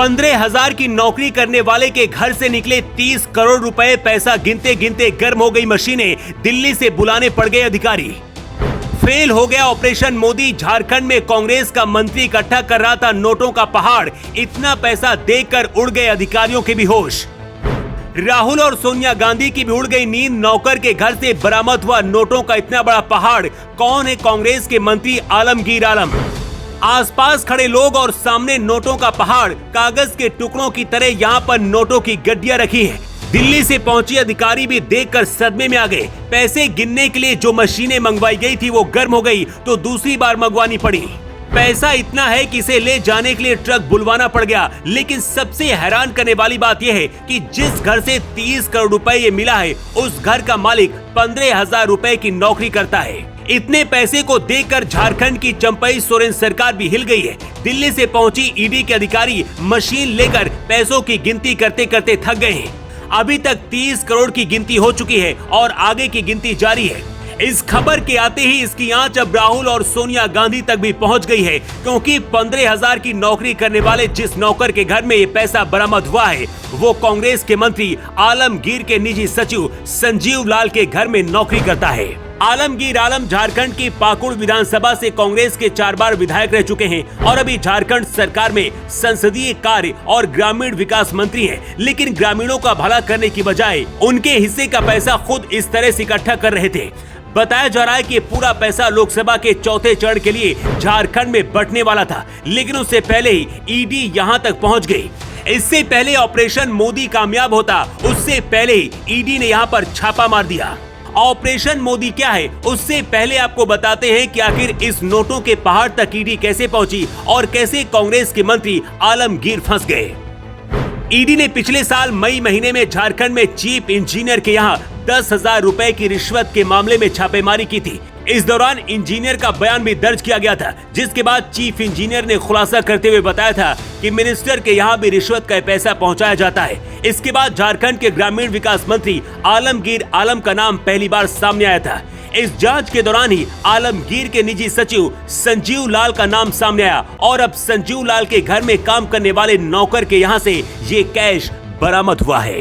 15,000 की नौकरी करने वाले के घर से निकले 30 करोड़ रुपए। पैसा गिनते गिनते गर्म हो गई मशीनें, दिल्ली से बुलाने पड़ गए अधिकारी। फेल हो गया ऑपरेशन मोदी। झारखंड में कांग्रेस का मंत्री इकट्ठा कर रहा था नोटों का पहाड़। इतना पैसा देकर उड़ गए अधिकारियों के भी होश। राहुल और सोनिया गांधी की भी उड़ गई नींद। नौकर के घर से बरामद हुआ नोटों का इतना बड़ा पहाड़। कौन है कांग्रेस के मंत्री आलमगीर आलम? आसपास खड़े लोग और सामने नोटों का पहाड़। कागज के टुकड़ों की तरह यहाँ पर नोटों की गड्डियां रखी हैं। दिल्ली से पहुंची अधिकारी भी देखकर सदमे में आ गए। पैसे गिनने के लिए जो मशीनें मंगवाई गई थी वो गर्म हो गई तो दूसरी बार मंगवानी पड़ी। पैसा इतना है कि इसे ले जाने के लिए ट्रक बुलवाना पड़ गया। लेकिन सबसे हैरान करने वाली बात यह है कि जिस घर से 30 करोड़ रुपए ये मिला है उस घर का मालिक 15,000 रुपए की नौकरी करता है। इतने पैसे को देखकर झारखंड की चंपई सोरेन सरकार भी हिल गई है। दिल्ली से पहुंची ईडी के अधिकारी मशीन लेकर पैसों की गिनती करते करते थक गए हैं। अभी तक 30 करोड़ की गिनती हो चुकी है और आगे की गिनती जारी है। इस खबर के आते ही इसकी आंच अब राहुल और सोनिया गांधी तक भी पहुंच गई है, क्योंकि 15,000 की नौकरी करने वाले जिस नौकर के घर में ये पैसा बरामद हुआ है वो कांग्रेस के मंत्री आलमगीर के निजी सचिव संजीव लाल के घर में नौकरी करता है। आलमगीर आलम झारखंड की पाकुड़ विधानसभा से कांग्रेस के 4 बार विधायक रह चुके हैं और अभी झारखंड सरकार में संसदीय कार्य और ग्रामीण विकास मंत्री हैं। लेकिन ग्रामीणों का भला करने की बजाय उनके हिस्से का पैसा खुद इस तरह से इकट्ठा कर रहे थे। बताया जा रहा है कि पूरा पैसा लोकसभा के चौथे चरण के लिए झारखंड में बंटने वाला था, लेकिन उससे पहले ही ईडी यहां तक पहुंच गई। इससे पहले ऑपरेशन मोदी कामयाब होता, उससे पहले ही ईडी ने यहां पर छापा मार दिया। ऑपरेशन मोदी क्या है उससे पहले आपको बताते हैं कि आखिर इस नोटों के पहाड़ तक ईडी कैसे पहुंची और कैसे कांग्रेस के मंत्री आलमगीर फंस गए। ईडी ने पिछले साल मई महीने में झारखंड में चीफ इंजीनियर के यहाँ 10,000 रुपए की रिश्वत के मामले में छापेमारी की थी। इस दौरान इंजीनियर का बयान भी दर्ज किया गया था, जिसके बाद चीफ इंजीनियर ने खुलासा करते हुए बताया था कि मिनिस्टर के यहाँ भी रिश्वत का पैसा पहुंचाया जाता है। इसके बाद झारखंड के ग्रामीण विकास मंत्री आलमगीर आलम का नाम पहली बार सामने आया था। इस जांच के दौरान ही आलमगीर के निजी सचिव संजीव लाल का नाम सामने आया और अब संजीव लाल के घर में काम करने वाले नौकर के यहाँ से ये कैश बरामद हुआ है।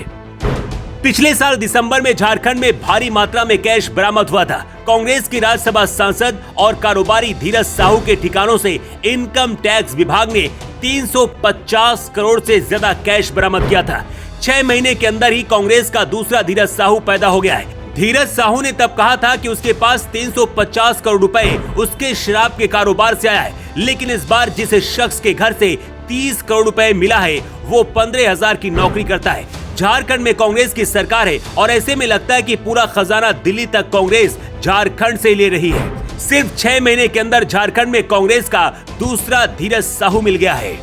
पिछले साल दिसंबर में झारखंड में भारी मात्रा में कैश बरामद हुआ था। कांग्रेस की राज्यसभा सांसद और कारोबारी धीरज साहू के ठिकानों से इनकम टैक्स विभाग ने 350 करोड़ से ज्यादा कैश बरामद किया था। 6 महीने के अंदर ही कांग्रेस का दूसरा धीरज साहू पैदा हो गया है। धीरज साहू ने तब कहा था कि उसके पास 350 करोड़ रुपए उसके शराब के कारोबार से आया है, लेकिन इस बार जिस शख्स के घर से 30 करोड़ रुपए मिला है वो 15,000 की नौकरी करता है। झारखंड में कांग्रेस की सरकार है और ऐसे में लगता है कि पूरा खजाना दिल्ली तक कांग्रेस झारखंड से ले रही है। सिर्फ 6 महीने के अंदर झारखंड में कांग्रेस का दूसरा धीरज साहू मिल गया है।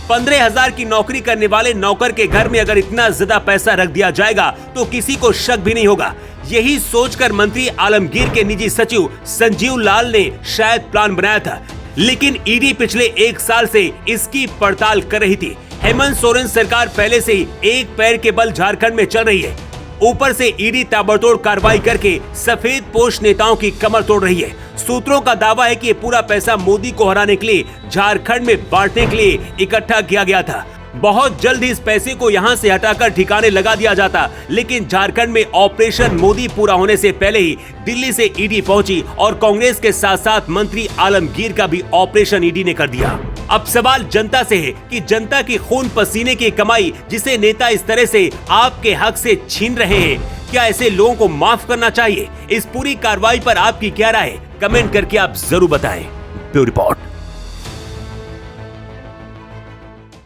15,000 की नौकरी करने वाले नौकर के घर में अगर इतना ज्यादा पैसा रख दिया जाएगा तो किसी को शक भी नहीं होगा। यही सोचकर मंत्री आलमगीर के निजी सचिव संजीव लाल ने शायद प्लान बनाया था, लेकिन ईडी पिछले 1 साल से इसकी पड़ताल कर रही थी। हेमंत सोरेन सरकार पहले से ही एक पैर के बल झारखंड में चल रही है। ऊपर से ईडी ताबड़तोड़ कार्रवाई करके सफेद पोश नेताओं की कमर तोड़ रही है। सूत्रों का दावा है कि ये पूरा पैसा मोदी को हराने के लिए झारखंड में बांटने के लिए इकट्ठा किया गया था। बहुत जल्द ही इस पैसे को यहां से हटाकर ठिकाने लगा दिया जाता, लेकिन झारखंड में ऑपरेशन मोदी पूरा होने से पहले ही दिल्ली से ईडी पहुंची और कांग्रेस के साथ साथ मंत्री आलमगीर का भी ऑपरेशन ईडी ने कर दिया। अब सवाल जनता से है कि जनता की खून पसीने की कमाई जिसे नेता इस तरह से आपके हक से छीन रहे हैं, क्या ऐसे लोगों को माफ करना चाहिए? इस पूरी कार्रवाई पर आपकी क्या राय है? कमेंट करके आप जरूर बताएं। Bureau report.